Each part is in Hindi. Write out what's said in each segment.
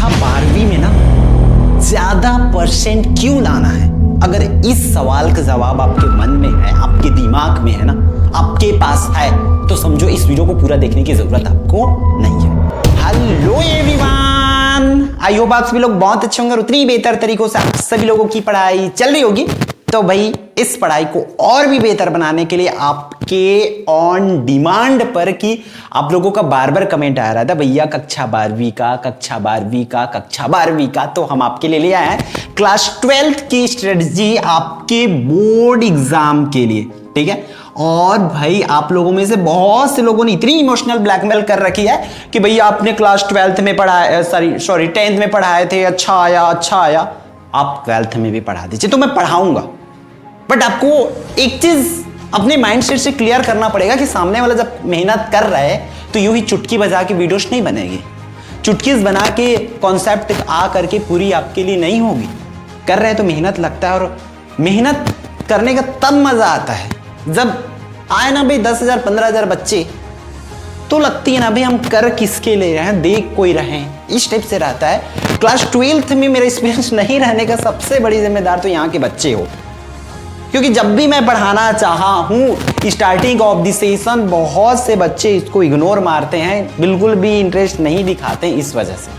कक्षा 12वीं में ना ज्यादा परसेंट क्यों लाना है? अगर इस सवाल का जवाब आपके मन में है, आपके दिमाग में है ना, आपके पास है, तो समझो इस वीडियो को पूरा देखने की जरूरत आपको नहीं है। हेलो एवरीवन, आई होप आप सभी लोग बहुत अच्छे होंगे और उतनी बेहतर तरीकों से आप सभी लोगों की पढ़ाई चल रही होगी। तो भाई इस पढ़ाई को और भी बेहतर बनाने के लिए आपके ऑन डिमांड पर कि आप लोगों का बार बार कमेंट आ रहा था, भैया कक्षा 12वीं का, कक्षा 12वीं का, कक्षा 12वीं का, तो हम आपके लिए ले आए हैं क्लास 12th की स्ट्रेटजी आपके बोर्ड एग्जाम के लिए। ठीक है, और भाई आप लोगों में से बहुत से लोगों ने इतनी इमोशनल ब्लैकमेल कर रखी है कि भैया आपने क्लास 12th में पढ़ाया, सॉरी 10th में पढ़ाए थे, अच्छा आया, आप 12th में भी पढ़ा दीजिए। तो मैं पढ़ाऊंगा, बट आपको एक चीज अपने माइंडसेट से क्लियर करना पड़ेगा कि सामने वाला जब मेहनत कर रहा है तो यूं ही चुटकी बजा के वीडियोस नहीं बनेगी, चुटकीज बना के कॉन्सेप्ट आ करके पूरी आपके लिए नहीं होगी। कर रहे हैं तो मेहनत लगता है, और मेहनत करने का तब मजा आता है जब आए ना भाई 10,000 15,000 बच्चे, तो लगती है ना भाई हम कर किसके ले रहे हैं, देख कोई रहे, इस टाइप से रहता है। क्लास 12th में मेरा एक्सपीरियंस नहीं रहने का सबसे बड़ी जिम्मेदार तो यहाँ के बच्चे हो, क्योंकि जब भी मैं पढ़ाना चाहा हूं स्टार्टिंग ऑफ द सेशन बहुत से बच्चे इसको इग्नोर मारते हैं, बिल्कुल भी इंटरेस्ट नहीं दिखाते इस वजह से।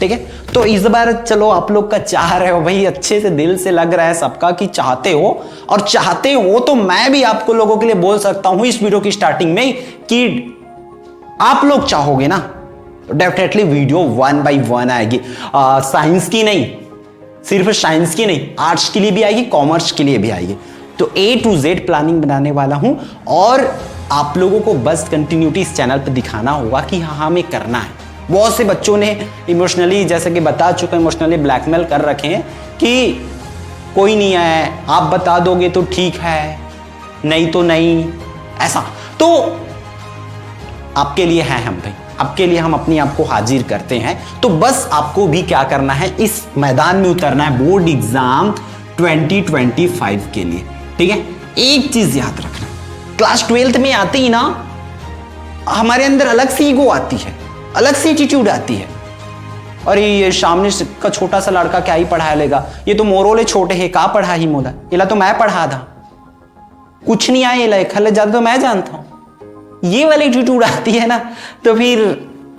ठीक है, तो इस बार चलो आप लोग का चाह रहे हो भाई, अच्छे से दिल से लग रहा है सबका कि चाहते हो, और चाहते हो तो मैं भी आपको लोगों के लिए बोल सकता हूं इस वीडियो की स्टार्टिंग में कि आप लोग चाहोगे ना डेफिनेटली वीडियो 1 by 1 आएगी। साइंस की नहीं, सिर्फ साइंस की नहीं, आर्ट्स के लिए भी आएगी, कॉमर्स के लिए भी आएगी। तो A to Z प्लानिंग बनाने वाला हूं, और आप लोगों को बस कंटिन्यूटी इस चैनल पर दिखाना होगा कि हाँ हमें करना है। बहुत से बच्चों ने इमोशनली, जैसे कि बता चुका, इमोशनली ब्लैकमेल कर रखे हैं कि कोई नहीं है, आप बता दोगे तो ठीक है, नहीं तो नहीं, ऐसा। तो आपके लिए है हम भाई, आपके लिए हम अपने आप को हाजिर करते हैं। तो बस आपको भी क्या करना है, इस मैदान में उतरना है बोर्ड एग्जाम 2025 के लिए। ठीक है, एक चीज याद रखना, क्लास 12th में आते ही ना हमारे अंदर अलग सी ईगो आती है, अलग सी एटीट्यूड आती है। और ये सामने का छोटा सा लड़का क्या ही पढ़ा लेगा, ये तो मोरोले छोटे है, का पढ़ा ही मोला, इला तो मैं पढ़ा था, कुछ नहीं आए खले ज्यादा तो मैं जानता हूं, ये वाली एटीट्यूड आती है ना, तो फिर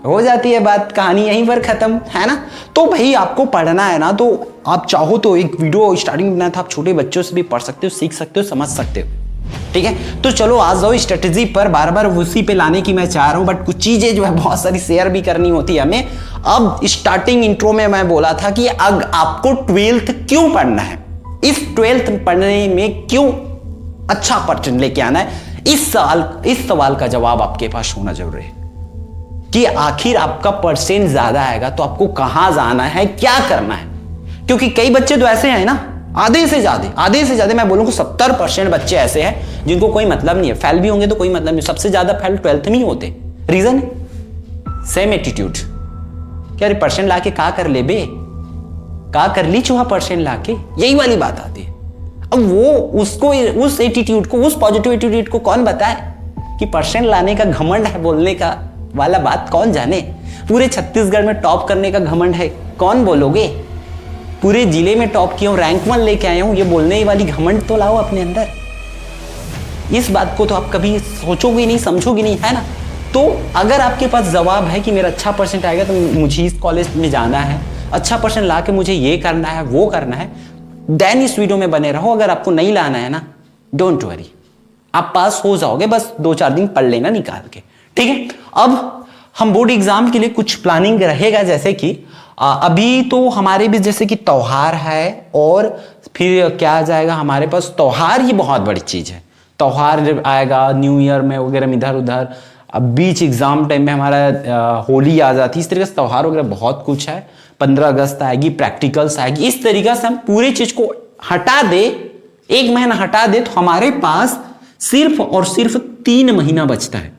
हो जाती है बात, कहानी यहीं पर खत्म है ना। तो भाई आपको पढ़ना है ना, तो आप चाहो तो एक वीडियो स्टार्टिंग में बनाया था, आप छोटे बच्चों से भी पढ़ सकते हो, सीख सकते हो, समझ सकते हो। ठीक है, तो चलो आ जाओ स्ट्रेटेजी पर, बार बार उसी पे लाने की मैं चाह रहा हूं, बट कुछ चीजें जो है बहुत सारी शेयर भी करनी होती है हमें। अब स्टार्टिंग इंट्रो में मैं बोला था कि अब आपको 12th क्यों पढ़ना है, इस 12th पढ़ने में क्यों अच्छा परसेंट लेके आना है, इस सवाल का जवाब आपके पास होना जरूरी है कि आखिर आपका परसेंट ज्यादा आएगा तो आपको कहां जाना है, क्या करना है। क्योंकि कई बच्चे तो ऐसे हैं ना, आधे से ज्यादा मैं बोलूंगा 70% बच्चे ऐसे हैं जिनको कोई मतलब नहीं है, फेल भी होंगे तो कोई मतलब नहीं, सबसे ज्यादा फेल 12th में ही होते। रीजन सेम एटीट्यूड, क्या परसेंट लाके का कर ले बे, का कर ली चूहा परसेंट लाके, यही वाली बात आती है। अब वो उसको, उस एटीट्यूड को, उस पॉजिटिव एटीट्यूड को कौन बताए कि परसेंट लाने का घमंड है, बोलने का वाला बात कौन जाने। पूरे छत्तीसगढ़ में टॉप करने का घमंड है, कौन बोलोगे, पूरे जिले में टॉप किया हूं, रैंक 1 लेके आया हूं, ये बोलने वाली घमंड तो लाओ अपने अंदर। इस बात को तो आप कभी सोचोगे नहीं, समझोगे नहीं, है ना। तो अगर आपके पास जवाब है कि मेरा अच्छा परसेंट आएगा तो मुझे इस कॉलेज में जाना है, अच्छा परसेंट ला के मुझे ये करना है, वो करना है, देन इस वीडियो में बने रहो। अगर आपको नहीं लाना है ना, डोंट वरी, आप पास हो जाओगे, बस 2-4 दिन पढ़ लेना निकाल के। ठीक है, अब हम बोर्ड एग्जाम के लिए कुछ प्लानिंग रहेगा, जैसे कि अभी तो हमारे भी जैसे कि त्योहार है, और फिर क्या आ जाएगा हमारे पास, त्योहार ही बहुत बड़ी चीज है। त्योहार आएगा न्यू ईयर में वगैरह में, इधर उधर, अब बीच एग्जाम टाइम में हमारा होली आ जाती है, इस तरीके से त्योहार वगैरह बहुत कुछ है। 15 अगस्त आएगी, प्रैक्टिकल्स आएगी, इस तरीके से हम पूरी चीज को हटा दे, 1 महीना हटा दे, तो हमारे पास सिर्फ और सिर्फ 3 महीना बचता है।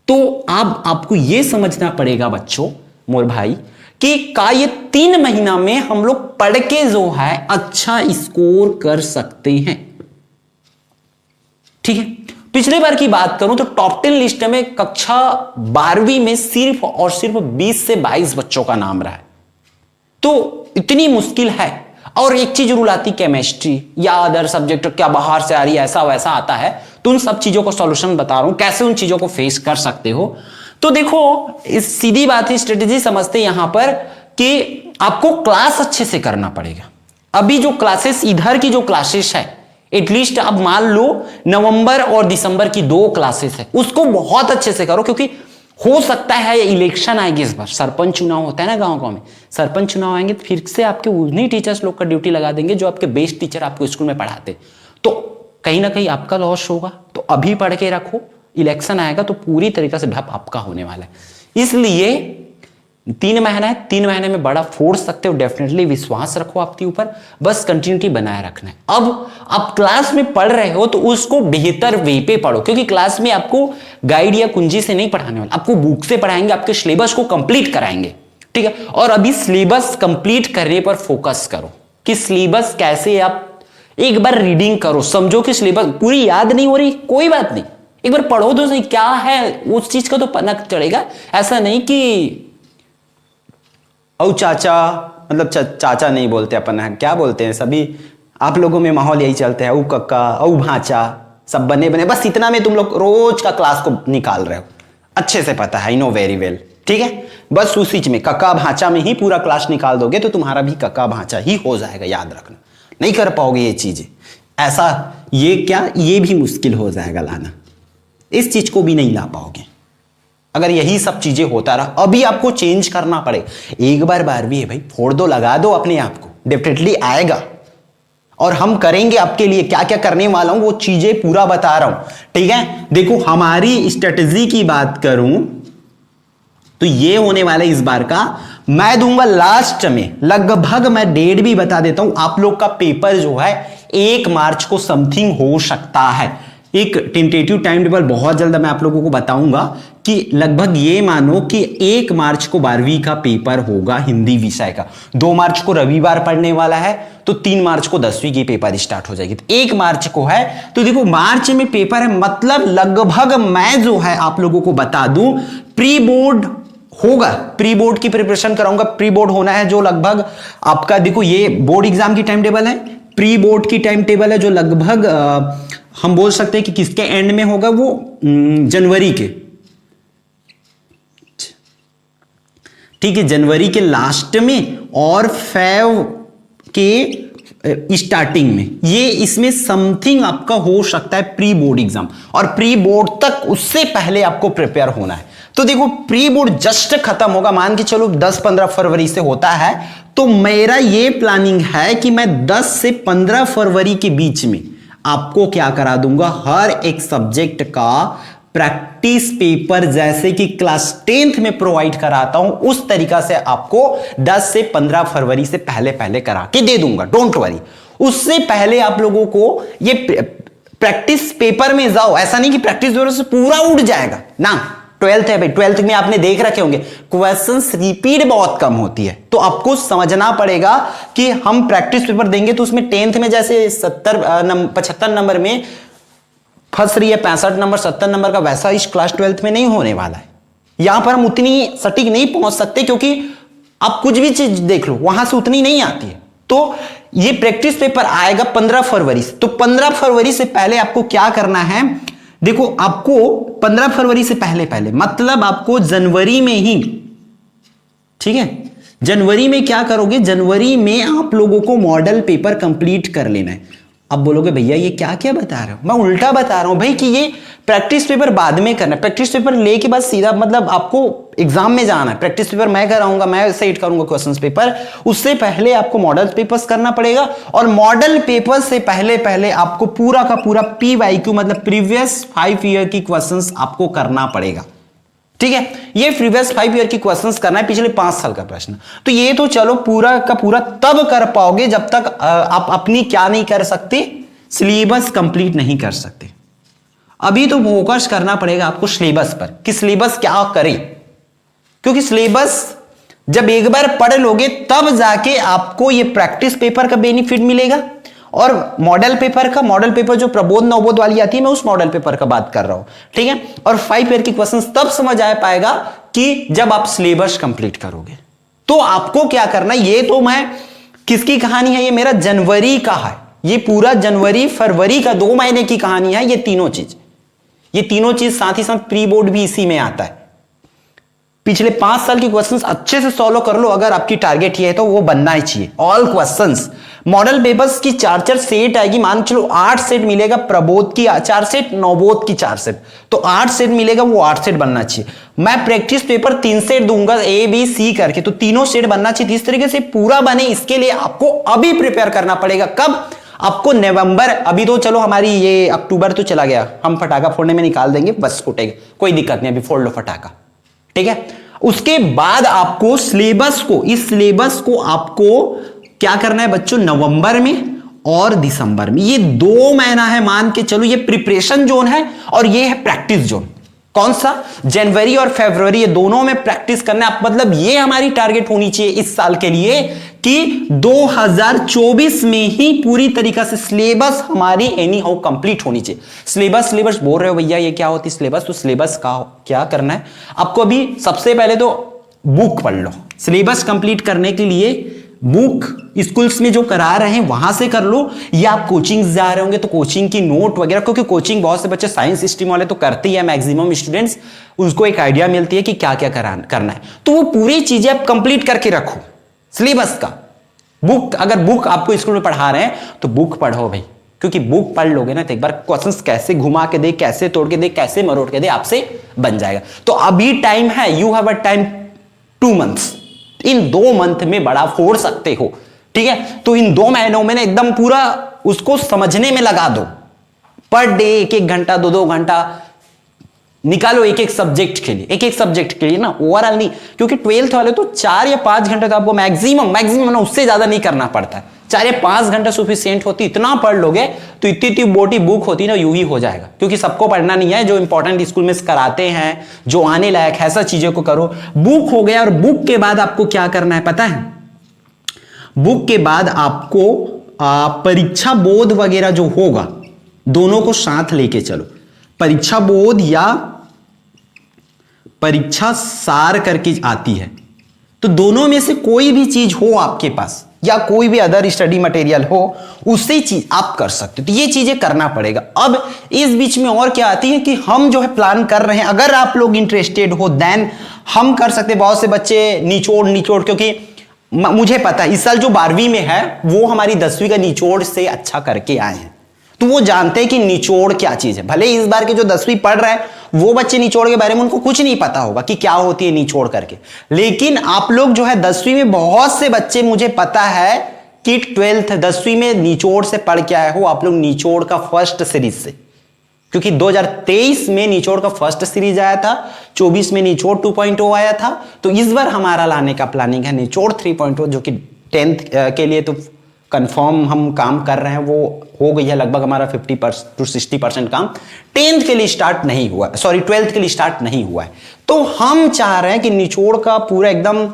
तो अब आपको यह समझना पड़ेगा बच्चों, मोर भाई, कि का ये 3 महीना में हम लोग पढ़ के जो है अच्छा स्कोर कर सकते हैं। ठीक है, पिछले बार की बात करूं तो टॉप 10 लिस्ट में कक्षा 12वीं में सिर्फ और सिर्फ 20 से 22 बच्चों का नाम रहा है। तो इतनी मुश्किल है। और एक चीज रूल आती केमिस्ट्री या अदर सब्जेक्ट क्या बाहर से आ रही है ऐसा वैसा आता है, तो उन सब चीजों को सॉल्यूशन बता रहा हूं कैसे उन चीजों को फेस कर सकते हो। तो देखो इस सीधी बात है, स्ट्रेटेजी समझते हैं यहां पर कि आपको क्लास अच्छे से करना पड़ेगा। अभी जो क्लासेस इधर की जो क्लासेस है एटलीस्ट अब मान लो नवंबर और दिसंबर की 2 क्लासेस है, उसको बहुत अच्छे से करो, क्योंकि हो सकता है इलेक्शन आएगी इस बार, सरपंच चुनाव होता है ना गांव गांव में, सरपंच चुनाव आएंगे तो फिर से आपके उन्हीं टीचर्स लोग का ड्यूटी लगा देंगे जो आपके बेस्ट टीचर आपको स्कूल में पढ़ाते, तो कहीं ना कहीं आपका लॉस होगा। तो अभी पढ़ के रखो, इलेक्शन आएगा तो पूरी तरीके से ढप आपका होने वाला है। इसलिए 3 महीना है, 3 महीने में बड़ा फोर्स सकते हो, डेफिनेटली विश्वास रखो आपके ऊपर, बस कंटिन्यूटी बनाए रखना है। अब आप क्लास में पढ़ रहे हो तो उसको बेहतर वे पे पढ़ो, क्योंकि क्लास में आपको गाइड या कुंजी से नहीं पढ़ाने वाले, आपको बुक से पढ़ाएंगे, आपके सिलेबस को कंप्लीट कराएंगे, ठीक है। और अभी सिलेबस कंप्लीट करने पर फोकस करो कि सिलेबस कैसे, आप एक बार रीडिंग करो, समझो कि सिलेबस पूरी याद नहीं हो रही, कोई बात नहीं, एक बार पढ़ो तो सही क्या है उस चीज का तो पता चलेगा। ऐसा नहीं कि औ चाचा, मतलब चाचा नहीं बोलते अपन, है क्या बोलते हैं सभी आप लोगों में माहौल यही चलते हैं, औ कक्का औ भांचा सब बने बने, बस इतना में तुम लोग रोज का क्लास को निकाल रहे हो, अच्छे से पता है, आई नो वेरी वेल, ठीक है। बस उसी में कक्का भांचा में ही पूरा क्लास निकाल दोगे तो तुम्हारा भी कक्का भांचा ही हो जाएगा, याद रखना, नहीं कर पाओगे ये चीजें, ऐसा ये क्या ये भी मुश्किल हो जाएगा लाना, इस चीज को भी नहीं ला पाओगे अगर यही सब चीजें होता रहा। अभी आपको चेंज करना पड़े, एक बार 12वीं है भाई, फोड़ दो, लगा दो अपने आप को, डेफिनेटली आएगा। और हम करेंगे आपके लिए, क्या क्या करने वाला हूं वो चीजें पूरा बता रहा हूं, ठीक है। देखो हमारी स्ट्रेटेजी की बात करूं तो ये होने वाला है इस बार का, मैं दूंगा लास्ट में, लगभग मैं डेट भी बता देता हूं, आप लोग का पेपर जो है 1 मार्च को समथिंग हो सकता है। एक टेंटेटिव टाइम टेबल बहुत जल्द मैं आप लोगों को बताऊंगा कि लगभग ये मानो कि 1 मार्च को 12वीं का पेपर होगा हिंदी विषय का, 2 मार्च को रविवार पढ़ने वाला है, तो 3 मार्च को 10वीं की पेपर स्टार्ट हो जाएगी, तो 1 मार्च को है। तो देखो मार्च में पेपर है, मतलब लगभग मैं जो है आप लोगों को बता दूं प्री बोर्ड होगा, प्री बोर्ड की प्रिपरेशन कराऊंगा। प्री बोर्ड होना है जो लगभग आपका, देखो ये बोर्ड एग्जाम की टाइम टेबल है, प्री बोर्ड की टाइम टेबल है जो लगभग हम बोल सकते हैं कि किसके एंड में होगा, वो जनवरी के, ठीक है, जनवरी के लास्ट में और फेब के स्टार्टिंग में, ये इसमें समथिंग आपका हो सकता है प्री बोर्ड एग्जाम, और प्री बोर्ड तक उससे पहले आपको प्रिपेयर होना है। तो देखो प्री बोर्ड जस्ट खत्म होगा, मान के चलो 10-15 फरवरी से होता है, तो मेरा ये प्लानिंग है कि मैं 10 से 15 फरवरी के बीच में आपको क्या करा दूंगा, हर एक सब्जेक्ट का प्रैक्टिस पेपर जैसे कि क्लास 10th में प्रोवाइड कराता हूं उस तरीका से आपको 10 से 15 फरवरी से पहले पहले करा के दे दूंगा, डोंट वरी। उससे पहले आप लोगों को ये प्रैक्टिस पेपर में जाओ, ऐसा नहीं कि प्रैक्टिस पेपर से पूरा उड़ जाएगा ना। 12th है भाई, 12th में आपने देख रखे होंगे क्वेश्चंस रिपीट बहुत कम होती है, तो आपको समझना पड़ेगा कि हम प्रैक्टिस पेपर देंगे तो उसमें 10th में जैसे 75 नंबर में फंस रही है, 65 नंबर 70 नंबर का, वैसा इस क्लास 12th में नहीं होने वाला है। यहां पर हम उतनी सटीक नहीं पहुंच सकते, क्योंकि आप कुछ भी चीज देख लो वहां से उतनी नहीं आती है। तो ये प्रैक्टिस पेपर आएगा 15 फरवरी से, तो 15 फरवरी से पहले आपको क्या करना है, देखो आपको 15 फरवरी से पहले पहले मतलब आपको जनवरी में ही, ठीक है, जनवरी में क्या करोगे, जनवरी में आप लोगों को मॉडल पेपर कंप्लीट कर लेना है। अब बोलोगे भैया ये क्या क्या बता रहे हो, मैं उल्टा बता रहा हूं भाई कि ये प्रैक्टिस पेपर बाद में करना है, प्रैक्टिस पेपर लेके बाद सीधा मतलब आपको एग्जाम में जाना है। प्रैक्टिस पेपर मैं कराऊंगा, मैं सेट करूंगा क्वेश्चंस पेपर, उससे पहले आपको मॉडल पेपर्स करना पड़ेगा, और मॉडल पेपर से पहले पहले आपको पूरा का पूरा PYQ मतलब प्रीवियस 5 ईयर की क्वेश्चंस आपको करना पड़ेगा, ठीक है। ये प्रीवियस 5 ईयर की क्वेश्चंस करना है, पिछले 5 साल का प्रश्न। तो ये तो चलो पूरा का पूरा तब कर पाओगे जब तक आप अपनी क्या नहीं कर सकते, सिलेबस कंप्लीट नहीं कर सकते। अभी तो फोकस करना पड़ेगा आपको सिलेबस पर कि सिलेबस क्या करे, क्योंकि सिलेबस जब एक बार पढ़ लोगे तब जाके आपको ये प्रैक्टिस पेपर का बेनिफिट मिलेगा, और मॉडल पेपर जो प्रबोध नवबोध वाली आती है, मैं उस मॉडल पेपर का बात कर रहा हूं, ठीक है। और 5 ईयर की क्वेश्चंस तब समझ आ पाएगा कि जब आप सिलेबस कंप्लीट करोगे, तो आपको क्या करना है, ये तो मैं किसकी कहानी है, ये मेरा जनवरी का है, ये पूरा जनवरी फरवरी का 2 महीने की कहानी है। ये तीनों चीज साथ ही साथ प्री बोर्ड भी इसी में आता है। पिछले 5 साल के क्वेश्चंस अच्छे से सॉल्व कर लो, अगर आपकी टारगेट ये है तो वो बनना ही चाहिए। ऑल क्वेश्चंस मॉडल पेपर्स की 4 सेट आएगी, मान चलो 8 सेट मिलेगा, प्रबोध की 4 सेट, नवबोध की 4 सेट, तो 8 सेट मिलेगा, वो 8 सेट बनना चाहिए। मैं प्रैक्टिस पेपर 3 सेट दूंगा, ए बी सी करके, तो तीनों सेट बनना चाहिए। इस तरीके से पूरा बने, इसके लिए आपको अभी प्रिपेयर करना पड़ेगा। कब? आपको नवंबर, अभी तो चलो हमारी ये अक्टूबर तो चला गया, हम फटाखा फोड़ने में निकाल देंगे, बस फूटेगा, कोई दिक्कत नहीं, अभी फोड़ लो फटाखा, ठीक है। उसके बाद आपको इस सिलेबस को आपको क्या करना है बच्चों, नवंबर में और दिसंबर में, ये 2 महीना है, मान के चलो, ये प्रिपरेशन जोन है और ये है प्रैक्टिस जोन। कौन सा? जनवरी और फरवरी, ये दोनों में प्रैक्टिस करना है। मतलब ये हमारी टारगेट होनी चाहिए इस साल के लिए कि 2024 में ही पूरी तरीका से सिलेबस हमारी एनी हाउ कंप्लीट होनी चाहिए। सिलेबस बोल रहे हो भैया, ये क्या होती है सिलेबस? तो सिलेबस का क्या करना है आपको, अभी सबसे पहले तो बुक पढ़ लो। सिलेबस कंप्लीट करने के लिए बुक स्कूल्स में जो करा रहे हैं वहां से कर लो, या आप कोचिंग जा रहे होंगे तो कोचिंग की नोट वगैरह, क्योंकि कोचिंग बहुत से बच्चे साइंस स्ट्रीम वाले तो करते ही है, मैक्सिमम स्टूडेंट्स, उसको एक आइडिया मिलती है कि क्या क्या करना है, तो वो पूरी चीजें आप कंप्लीट करके रखो सिलेबस का। बुक, अगर बुक आपको स्कूल में पढ़ा रहे हैं तो बुक पढ़ो भाई, क्योंकि बुक पढ़ लोगे ना तो एक बार क्वेश्चंस कैसे घुमा के दे, कैसे तोड़ के दे, कैसे मरोड़ के दे, आपसे बन जाएगा। तो अभी टाइम है, you have a time 2 months, in 2 month में बड़ा फोड़ सकते हो, ठीक है। तो इन 2 महीनों में ना एकदम पूरा उसको समझने में लगा दो, पर डे 1-1 घंटा 2-2 घंटा निकालो एक सब्जेक्ट के लिए ना, ओवरऑल नहीं, क्योंकि 12th वाले तो 4 या 5 घंटे तो आपको मैक्सिमम ना, उससे ज्यादा नहीं करना पड़ता है, 4 या 5 घंटे सुफिशिएंट होती, इतना पढ़ लोगे तो इतनी मोटी बुक होती ना, यूं ही हो जाएगा। क्योंकि सबको पढ़ना नहीं है, जो इंपॉर्टेंट स्कूल में कराते हैं, जो आने लायक है, ऐसा चीजों को करो। बुक हो गया, और बुक के बाद आपको क्या करना है पता है? बुक के बाद आपको परीक्षा बोध वगैरह जो होगा, दोनों को साथ लेके चलो। परीक्षा बोध या परीक्षा सार करके आती है, तो दोनों में से कोई भी चीज हो आपके पास, या कोई भी अदर स्टडी मटेरियल हो, उससे चीज आप कर सकते हो। तो ये चीजें करना पड़ेगा। अब इस बीच में और क्या आती है कि हम जो है प्लान कर रहे हैं, अगर आप लोग इंटरेस्टेड हो देन हम कर सकते हैं। बहुत से बच्चे निचोड़, क्योंकि मुझे पता है इस साल जो 12वीं में है वो हमारी 10वीं का निचोड़ से अच्छा करके आए हैं, तो वो जानते हैं कि निचोड़ क्या चीज है। भले इस बार के जो 10वीं पढ़ रहे हैं वो बच्चे निचोड़ के बारे में उनको कुछ नहीं पता होगा कि क्या होती है निचोड़ करके, लेकिन आप लोग जो है 10वीं में बहुत से बच्चे, मुझे पता है कि 10वीं में निचोड़ से पढ़ के आए हो आप लोग, निचोड़ का फर्स्ट सीरीज से, क्योंकि 2023 में निचोड़ का फर्स्ट सीरीज आया था, 24 में निचोड़ 2.0 आया था, तो इस बार हमारा लाने का प्लानिंग है निचोड़ 3.0, जो कि 10th के लिए तो कंफर्म हम काम कर रहे हैं, वो हो गई है लगभग हमारा 50% to 60% काम। 10th के लिए स्टार्ट नहीं हुआ, 12th के लिए स्टार्ट नहीं हुआ है। तो हम चाह रहे हैं कि निचोड़ का पूरा एकदम,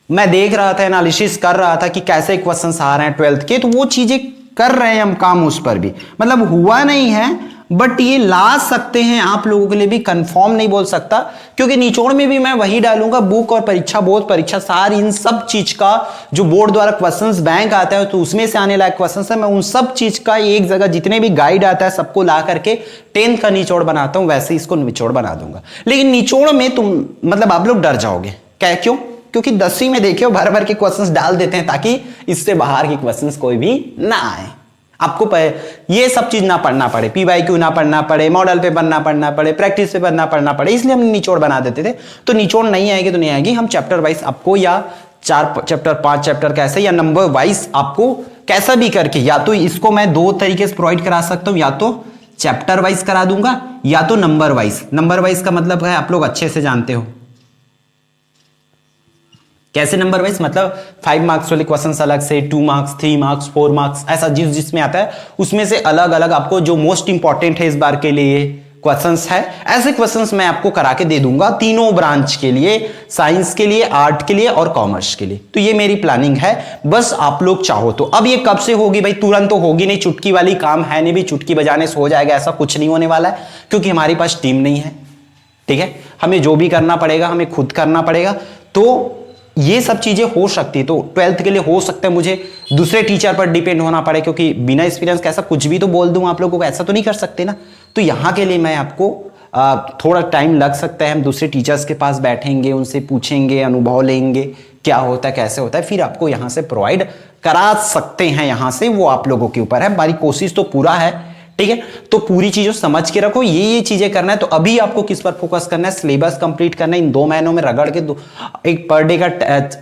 मैं देख रहा था, एनालिसिस कर रहा था कि कैसे क्वेश्चंस आ रहे हैं 12th के, तो वो चीजें कर रहे हैं हम काम उस पर भी, मतलब हुआ नहीं है, बट ये ला सकते हैं आप लोगों के लिए भी, कंफर्म नहीं बोल सकता, क्योंकि निचोड़ में भी मैं वही डालूंगा, बुक और परीक्षा बोध, परीक्षा सार, इन सब चीज का जो बोर्ड द्वारा क्वेश्चंस बैंक आता है तो उसमें से आने लायक क्वेश्चंस है, मैं उन सब चीज का एक जगह जितने भी गाइड आता है सबको ला करके 10th का निचोड़ बनाता हूं, वैसे इसको निचोड़ बना दूंगा। लेकिन निचोड़ में तुम मतलब आप लोग डर जाओगे, क्या क्यों? क्योंकि 10वीं में देखिए भर के क्वेश्चंस डाल देते हैं ताकि इससे बाहर के क्वेश्चंस कोई भी ना आए, आपको ये सब चीज ना पढ़ना पड़े, PYQ ना पढ़ना पड़े, मॉडल पेपर ना पढ़ना पड़े, प्रैक्टिस पेपर ना पढ़ना पड़े, इसलिए हम निचोड़ बना देते थे। तो निचोड़ नहीं आएगी तो नहीं आएगी, हम चैप्टर वाइज आपको, या 4 चैप्टर 5 चैप्टर कैसे, या नंबर वाइज आपको कैसा भी करके, या तो इसको मैं 2 तरीके से प्रोवाइड करा सकता हूं, या तो चैप्टर वाइज करा दूंगा या तो नंबर वाइज। नंबर वाइज का मतलब है आप लोग अच्छे से जानते हो कैसे नंबर वाइज, मतलब 5 मार्क्स वाले क्वेश्चंस अलग से, 2 मार्क्स, 3 मार्क्स, 4 मार्क्स, ऐसा जिसमें आता है उसमें से अलग अलग आपको जो मोस्ट इंपॉर्टेंट है इस बार के लिए क्वेश्चंस है, ऐसे क्वेश्चंस मैं आपको करा के दे दूंगा तीनों ब्रांच के लिए, साइंस के लिए, आर्ट के लिए और कॉमर्स के लिए। तो ये मेरी प्लानिंग है, बस आप लोग चाहो तो। अब ये कब से होगी भाई? तुरंत तो होगी नहीं, चुटकी वाली काम है नहीं भी, चुटकी बजाने से हो जाएगा ऐसा कुछ नहीं होने वाला है, क्योंकि हमारे पास टीम नहीं है, ठीक है। हमें जो भी करना पड़ेगा हमें खुद करना पड़ेगा। तो ये सब चीजें हो सकती है। तो 12th के लिए हो सकता है मुझे दूसरे टीचर पर डिपेंड होना पड़े, क्योंकि बिना एक्सपीरियंस कैसा कुछ भी तो बोल दूं आप लोगों को, ऐसा तो नहीं कर सकते ना। तो यहाँ के लिए मैं आपको थोड़ा टाइम लग सकता है, हम दूसरे टीचर्स के पास बैठेंगे, उनसे पूछेंगे, अनुभव लेंगे क्या होता है कैसे होता है, फिर आपको यहाँ से प्रोवाइड करा सकते हैं। यहाँ से वो आप लोगों के ऊपर है, हमारी कोशिश तो पूरा है, ठीक है। तो पूरी चीजों समझ के रखो, ये चीजें करना है। तो अभी आपको किस पर फोकस करना है, सिलेबस कंप्लीट करना है। इन 2 महीनों में रगड़ के एक पर डे का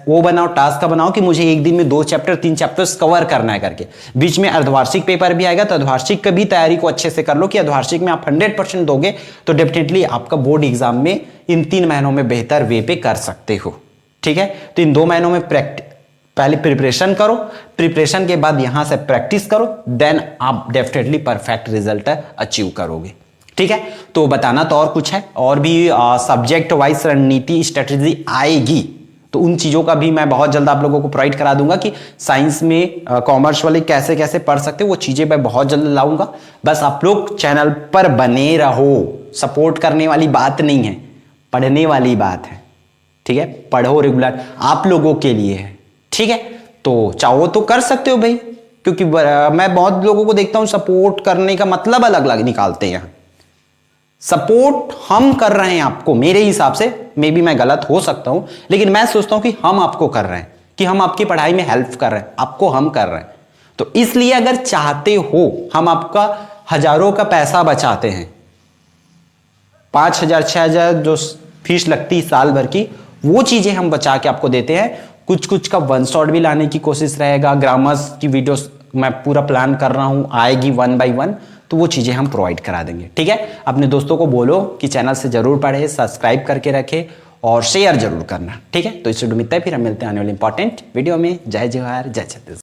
वो बनाओ, टास्क का बनाओ कि मुझे एक दिन में 2 चैप्टर 3 चैप्टर्स कवर करना है करके। बीच में अर्धवार्षिक पेपर भी आएगा, तो अर्धवार्षिक की भी तैयारी को अच्छे से कर लो कि अर्धवार्षिक में आप 100% दोगे तो डेफिनेटली आपका बोर्ड एग्जाम में इन 3 महीनों में बेहतर वे पे कर सकते हो, ठीक है। तो इन 2 महीनों में पहले प्रिपरेशन करो, प्रिपरेशन के बाद यहां से प्रैक्टिस करो, देन आप डेफिनेटली परफेक्ट रिजल्ट अचीव करोगे, ठीक है। तो बताना तो और कुछ है, और भी सब्जेक्ट वाइज रणनीति स्ट्रेटेजी आएगी, तो उन चीजों का भी मैं बहुत जल्द आप लोगों को प्रोवाइड करा दूंगा कि साइंस में कॉमर्स वाले कैसे कैसे पढ़ सकते हो, वो चीजें मैं बहुत जल्द लाऊंगा। बस आप लोग चैनल पर बने रहो, सपोर्ट करने वाली बात नहीं है, पढ़ने वाली बात है, ठीक है। पढ़ो रेगुलर, आप लोगों के लिए है, ठीक है। तो चाहो तो कर सकते हो भाई, क्योंकि मैं बहुत लोगों को देखता हूं सपोर्ट करने का मतलब अलग अलग निकालते हैं। सपोर्ट हम कर रहे हैं आपको, मेरे हिसाब से, मे बी मैं गलत हो सकता हूं, लेकिन मैं सोचता हूं कि हम आपको कर रहे हैं, कि हम आपकी पढ़ाई में हेल्प कर रहे हैं, आपको हम कर रहे हैं। तो इसलिए अगर चाहते हो, हम आपका हजारों का पैसा बचाते हैं, 5,000 6,000 जो फीस लगती साल भर की, वो चीजें हम बचा के आपको देते हैं। कुछ कुछ का 1 शॉट भी लाने की कोशिश रहेगा, ग्रामर्स की वीडियोस मैं पूरा प्लान कर रहा हूं, आएगी 1 by 1, तो वो चीजें हम प्रोवाइड करा देंगे, ठीक है। अपने दोस्तों को बोलो कि चैनल से जरूर पढ़े, सब्सक्राइब करके रखे और शेयर जरूर करना, ठीक है। तो इस वीडियो में इतना ही, फिर हम मिलते हैं आने वाले इंपॉर्टेंट वीडियो में। जय जवाहर, जय छत्तीसगढ़।